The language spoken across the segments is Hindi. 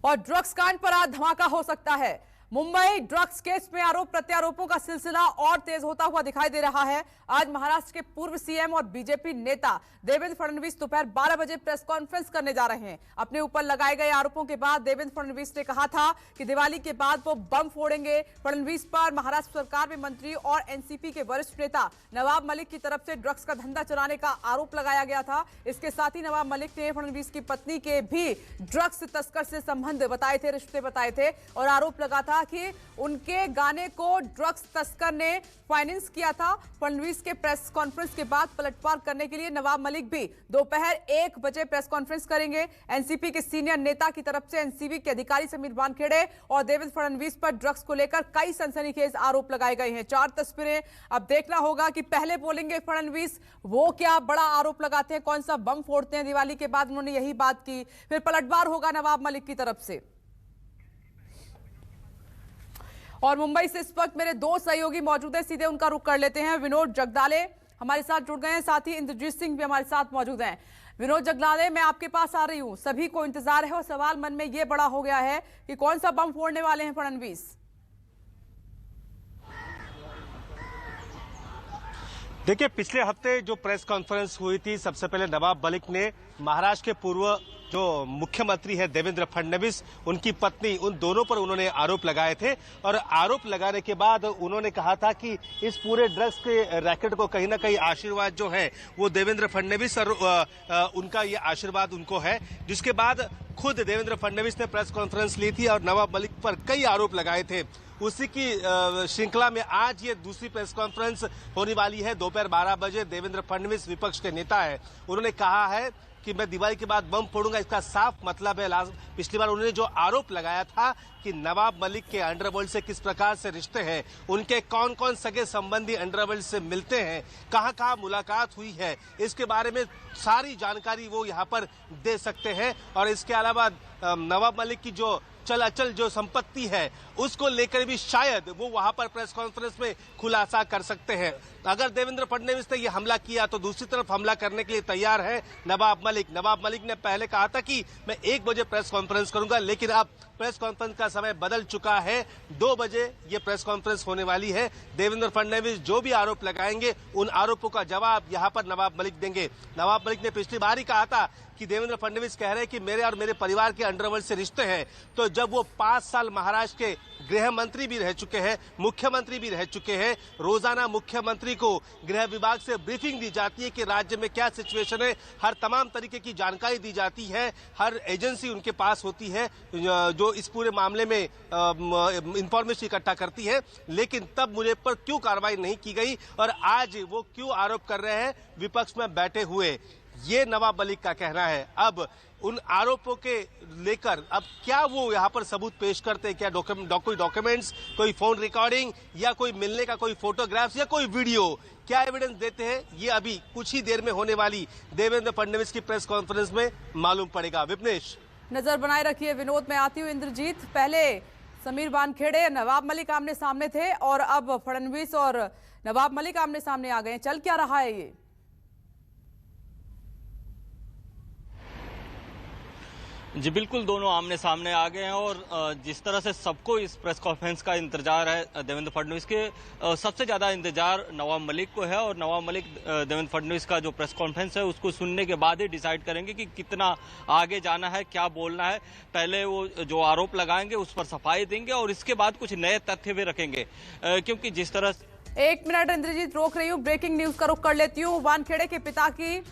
और ड्रग्स कांड पर आज धमाका हो सकता है। मुंबई ड्रग्स केस में आरोप प्रत्यारोपों का सिलसिला और तेज होता हुआ दिखाई दे रहा है। आज महाराष्ट्र के पूर्व सीएम और बीजेपी नेता देवेंद्र फडणवीस दोपहर 12 बजे प्रेस कॉन्फ्रेंस करने जा रहे हैं। अपने ऊपर लगाए गए आरोपों के बाद देवेंद्र फडणवीस ने कहा था कि दिवाली के बाद वो बम फोड़ेंगे। फडणवीस पर महाराष्ट्र सरकार में मंत्री और एनसीपी के वरिष्ठ नेता नवाब मलिक की तरफ से ड्रग्स का धंधा चलाने का आरोप लगाया गया था। इसके साथ ही नवाब मलिक ने फडणवीस की पत्नी के भी ड्रग्स तस्कर से संबंध बताए थे, रिश्ते बताए थे और आरोप लगा था कि उनके गाने को ड्रग्स तस्कर ने फाइनेंस किया था। फडणवीस के प्रेस कॉन्फ्रेंस के बाद पलटवार करने के लिए नवाब मलिक भी दोपहर 1 बजे प्रेस कॉन्फ्रेंस करेंगे। एनसीपी के सीनियर नेता की तरफ से एनसीबी के अधिकारी समीर वानखेड़े और देवेंद्र फडणवीस पर ड्रग्स को लेकर कई सनसनीखेज आरोप लगाए गए हैं। 4 तस्वीरें अब देखना होगा कि पहले बोलेंगे फडणवीस, वो क्या बड़ा आरोप लगाते हैं, कौन सा बम फोड़ते हैं। दिवाली के बाद उन्होंने यही बात की, फिर पलटवार होगा नवाब मलिक की तरफ से। और मुंबई से इस वक्त मेरे 2 सहयोगी मौजूद हैं, सीधे उनका रुख कर लेते हैं। विनोद जगदाले हमारे साथ जुड़ गए हैं, साथ ही इंद्रजीत सिंह भी हमारे साथ मौजूद हैं। विनोद जगदाले, मैं आपके पास आ रही हूं। सभी को इंतजार है और सवाल मन में यह बड़ा हो गया है कि कौन सा बम फोड़ने वाले हैं फडणवीस। देखिए, पिछले हफ्ते जो प्रेस कॉन्फ्रेंस हुई थी, सबसे पहले नवाब मलिक ने महाराष्ट्र के पूर्व जो मुख्यमंत्री है देवेंद्र फडणवीस, उनकी पत्नी, उन दोनों पर उन्होंने आरोप लगाए थे। और आरोप लगाने के बाद उन्होंने कहा था कि इस पूरे ड्रग्स के रैकेट को कहीं ना कहीं आशीर्वाद जो है वो देवेंद्र फडणवीस और उनका ये आशीर्वाद उनको है। जिसके बाद खुद देवेंद्र फडणवीस ने प्रेस कॉन्फ्रेंस ली थी और नवाब मलिक पर कई आरोप लगाए थे। उसी की श्रृंखला में आज ये दूसरी प्रेस कॉन्फ्रेंस होने वाली है। दोपहर 12 बजे देवेंद्र फडणवीस विपक्ष के नेता है, उन्होंने कहा है कि मैं दिवाली के बाद बम फोड़ूंगा। इसका साफ मतलब है, पिछली बार उन्होंने जो आरोप लगाया था कि नवाब मलिक के अंडरवर्ल्ड से किस प्रकार से रिश्ते हैं, उनके कौन कौन सगे संबंधी अंडरवर्ल्ड से मिलते हैं, कहां कहां मुलाकात हुई है, इसके बारे में सारी जानकारी वो यहां पर दे सकते हैं। और इसके अलावा नवाब मलिक की जो चल अचल जो संपत्ति है उसको लेकर भी शायद वो वहां पर प्रेस कॉन्फ्रेंस में खुलासा कर सकते हैं। अगर देवेंद्र फडणवीस ने यह हमला किया तो दूसरी तरफ हमला करने के लिए तैयार है नवाब मलिक। नवाब मलिक ने पहले कहा था कि मैं 1 बजे प्रेस कॉन्फ्रेंस करूंगा, लेकिन अब प्रेस कॉन्फ्रेंस का समय बदल चुका है। 2 बजे ये प्रेस कॉन्फ्रेंस होने वाली है। देवेंद्र फडणवीस जो भी आरोप लगाएंगे उन आरोपों का जवाब यहां पर नवाब मलिक देंगे। नवाब मलिक ने पिछली बार ही कहा था कि देवेंद्र फडणवीस कह रहे हैं कि मेरे और मेरे परिवार के अंडरवर्ल्ड से रिश्ते हैं। तो जब वो 5 साल महाराष्ट्र के गृह मंत्री भी रह चुके हैं, मुख्यमंत्री भी रह चुके हैं, रोजाना मुख्यमंत्री को गृह विभाग से ब्रीफिंग दी जाती है कि राज्य में क्या सिचुएशन है, हर तमाम तरीके की जानकारी दी जाती है, हर एजेंसी उनके पास होती है जो इस पूरे मामले में इंफॉर्मेशन इकट्ठा करती है। लेकिन तब मुझे पर क्यों कार्रवाई नहीं की गई और आज वो क्यों आरोप कर रहे हैं विपक्ष में बैठे हुए, ये नवाब मलिक का कहना है। अब उन आरोपों के लेकर अब क्या वो यहाँ पर सबूत पेश करते हैं, क्या कोई डॉक्यूमेंट्स, कोई फोन रिकॉर्डिंग या कोई मिलने का कोई फोटोग्राफ्स या कोई वीडियो, क्या एविडेंस देते हैं, ये अभी कुछ ही देर में होने वाली देवेंद्र फडणवीस की प्रेस कॉन्फ्रेंस में मालूम पड़ेगा। विपनेश, नजर बनाए रखिए। विनोद, में आती हूँ इंद्रजीत। पहले समीर वानखेड़े, नवाब मलिक आमने सामने थे और अब फडणवीस और नवाब मलिक आमने सामने आ गए। चल क्या रहा है ये? जी बिल्कुल, दोनों आमने सामने आ गए हैं और जिस तरह से सबको इस प्रेस कॉन्फ्रेंस का इंतजार है देवेंद्र फडणवीस के, सबसे ज्यादा इंतजार नवाब मलिक को है। और नवाब मलिक देवेंद्र फडणवीस का जो प्रेस कॉन्फ्रेंस है उसको सुनने के बाद ही डिसाइड करेंगे कि कितना आगे जाना है, क्या बोलना है। पहले वो जो आरोप लगाएंगे उस पर सफाई देंगे और इसके बाद कुछ नए तथ्य भी रखेंगे, क्योंकि जिस तरह से 1 मिनट इंद्रजीत, रोक रही हूँ। ब्रेकिंग न्यूज का रुख कर लेती हूँ। वानखेड़े के पिता की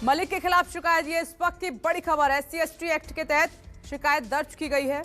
मलिक के खिलाफ शिकायत, ये इस वक्त की बड़ी खबर है। SC/ST एक्ट के तहत शिकायत दर्ज की गई है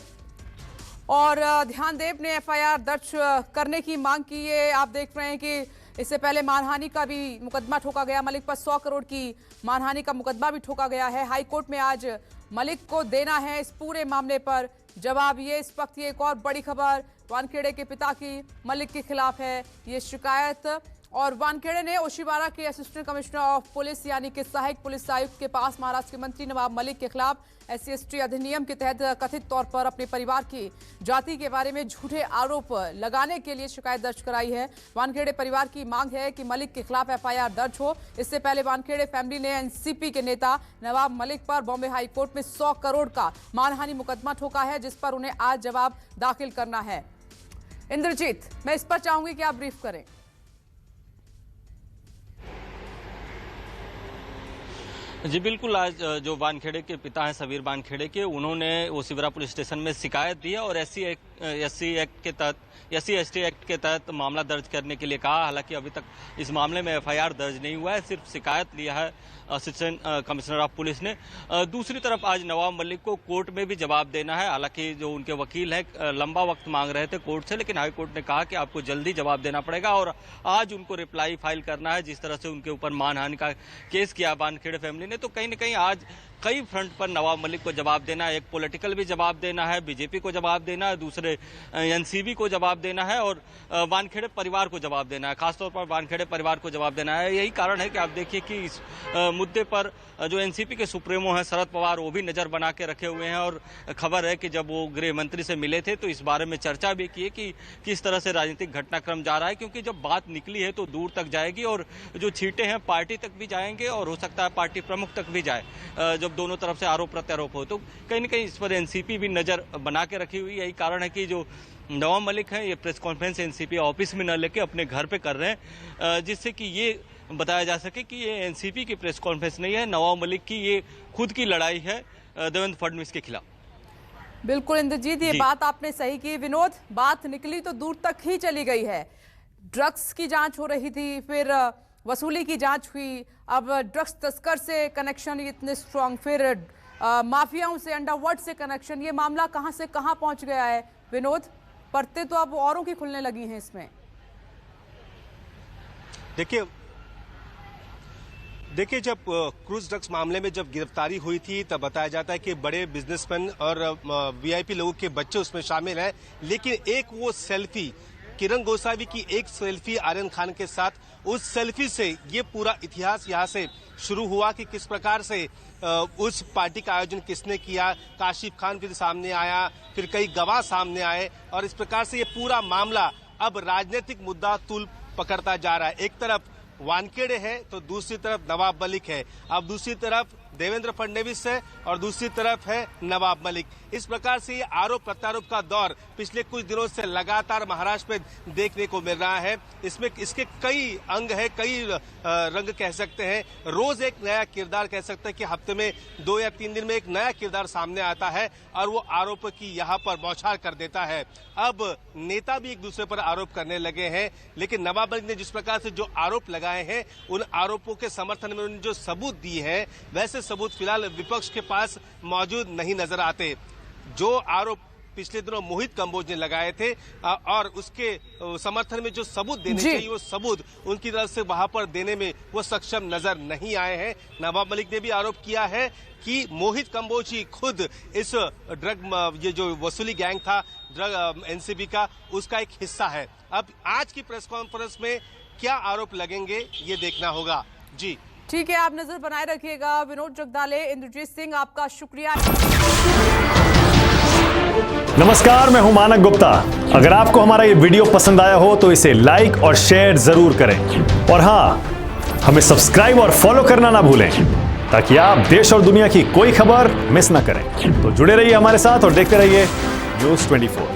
और ध्यानदेव ने FIR दर्ज करने की मांग की है। आप देख रहे हैं कि इससे पहले मानहानि का भी मुकदमा ठोका गया। मलिक पर 100 करोड़ की मानहानि का मुकदमा भी ठोका गया है। हाईकोर्ट में आज मलिक को देना है इस पूरे मामले पर जवाब। ये इस वक्त ये एक और बड़ी खबर वानखेड़े के पिता की मलिक के खिलाफ है। ये शिकायत और वानखेड़े ने ओशिवारा के असिस्टेंट कमिश्नर ऑफ पुलिस यानी कि सहायक पुलिस आयुक्त के पास महाराष्ट्र के मंत्री नवाब मलिक के खिलाफ SC/ST अधिनियम के तहत कथित तौर पर अपने परिवार की जाति के बारे में झूठे आरोप लगाने के लिए शिकायत दर्ज कराई है। वानखेड़े परिवार की मांग है कि मलिक के खिलाफ FIR दर्ज हो। इससे पहले वानखेड़े फैमिली ने NCP के नेता नवाब मलिक पर बॉम्बे हाई कोर्ट में 100 करोड़ का मानहानि मुकदमा ठोका है, जिस पर उन्हें आज जवाब दाखिल करना है। इंद्रजीत, मैं इस पर चाहूंगी कि आप ब्रीफ करें। जी बिल्कुल, आज जो वानखेड़े के पिता हैं सबीर वानखेड़े के, उन्होंने ओशिवरा पुलिस स्टेशन में शिकायत दी है और SC/ST एक्ट के तहत मामला दर्ज करने के लिए कहा। हालांकि अभी तक इस मामले में FIR दर्ज नहीं हुआ है, सिर्फ शिकायत लिया है असिस्टेंट कमिश्नर ऑफ पुलिस ने। दूसरी तरफ आज नवाब मलिक को कोर्ट में भी जवाब देना है। हालांकि जो उनके वकील हैं लंबा वक्त मांग रहे थे कोर्ट से, लेकिन हाई कोर्ट ने कहा कि आपको जल्दी जवाब देना पड़ेगा और आज उनको रिप्लाई फाइल करना है। जिस तरह से उनके ऊपर मानहानि का केस किया वानखेड़े फैमिली ने, तो कहीं ना कहीं आज कई फ्रंट पर नवाब मलिक को जवाब देना है। एक पॉलिटिकल भी जवाब देना है, BJP को जवाब देना है, दूसरे NCP को जवाब देना है और वानखेड़े परिवार को जवाब देना है। खासतौर पर वानखेड़े परिवार को जवाब देना है। यही कारण है कि आप देखिए कि इस मुद्दे पर जो NCP के सुप्रीमो हैं शरद पवार, वो भी नजर बना के रखे हुए हैं और खबर है कि जब वो गृह मंत्री से मिले थे तो इस बारे में चर्चा भी की कि किस तरह से राजनीतिक घटनाक्रम जा रहा है, क्योंकि जब बात निकली है तो दूर तक जाएगी और जो छींटे हैं पार्टी तक भी जाएंगे और हो सकता है पार्टी प्रमुख तक भी जाए। जब दोनों तरफ से आरोप प्रत्यारोप हो तो कहीं ना कहीं इस पर NCP भी नजर बना के रखी हुई। यही कारण है कि जो नवाब मलिक हैं ये प्रेस कॉन्फ्रेंस NCP ऑफिस में न लेके अपने घर पे कर रहे हैं, जिससे कि ये बताया जा सके कि ये NCP की प्रेस कॉन्फ्रेंस नहीं है, नवाब मलिक की ये खुद की लड़ाई है देवेंद्र फडणवीस के खिलाफ। बिल्कुल इंद्रजीत, ये बात आपने सही की। विनोद, बात निकली तो दूर तक ही चली गई है। ड्रग्स की जांच हो रही थी, फिर वसूली की जांच हुई, अब ड्रग्स तस्कर से कनेक्शन इतने स्ट्रांग, फिर माफियाओं से, अंडरवर्ल्ड से कनेक्शन, ये मामला कहां से कहां पहुंच गया है। विनोद, परतें तो अब औरों की खुलने लगी हैं इसमें। देखिए जब क्रूज ड्रग्स मामले में जब गिरफ्तारी हुई थी तब बताया जाता है कि बड़े बिजनेसमैन और VIP लोगों के बच्चे उसमें शामिल हैं, लेकिन एक वो सेल्फी, किरण गोसावी की एक सेल्फी आर्यन खान के साथ, उस सेल्फी से ये पूरा इतिहास यहाँ से शुरू हुआ कि किस प्रकार से उस पार्टी का आयोजन किसने किया। काशिफ खान फिर सामने आया, फिर कई गवाह सामने आए और इस प्रकार से ये पूरा मामला अब राजनीतिक मुद्दा तूल पकड़ता जा रहा है। एक तरफ वानखेड़े है तो दूसरी तरफ नवाब मलिक है, अब दूसरी तरफ देवेंद्र फडणवीस है और दूसरी तरफ है नवाब मलिक। इस प्रकार से ये आरोप प्रत्यारोप का दौर पिछले कुछ दिनों से लगातार महाराष्ट्र में देखने को मिल रहा है। इसमें इसके कई अंग है, कई रंग कह सकते हैं। रोज एक नया किरदार कह सकते हैं कि हफ्ते में 2 या 3 दिन में एक नया किरदार सामने आता है और वो आरोप की यहाँ पर बौछार कर देता है। अब नेता भी एक दूसरे पर आरोप करने लगे हैं, लेकिन नवाब मलिक ने जिस प्रकार से जो आरोप लगाए हैं उन आरोपों के समर्थन में उन्होंने जो सबूत दिए हैं वैसे सबूत फिलहाल विपक्ष के पास मौजूद नहीं नजर आते। जो आरोप पिछले दिनों मोहित कंबोज ने लगाए थे और उसके समर्थन में जो सबूत देने चाहिए वो सबूत उनकी तरफ से वहां पर देने में वो सक्षम नजर नहीं आए हैं। नवाब मलिक ने भी आरोप किया है कि मोहित कंबोज ही खुद इस ड्रग, ये जो वसूली गैंग था ड्रग NCP का, उसका एक हिस्सा है। अब आज की प्रेस कॉन्फ्रेंस में क्या आरोप लगेंगे ये देखना होगा। जी ठीक है, आप नजर बनाए रखिएगा। विनोद जगदाले, इंद्रजीत सिंह, आपका शुक्रिया। नमस्कार, मैं हूं मानक गुप्ता। अगर आपको हमारा ये वीडियो पसंद आया हो तो इसे लाइक और शेयर जरूर करें और हां, हमें सब्सक्राइब और फॉलो करना ना भूलें ताकि आप देश और दुनिया की कोई खबर मिस ना करें। तो जुड़े रहिए हमारे साथ और देखते रहिए न्यूज़ 24।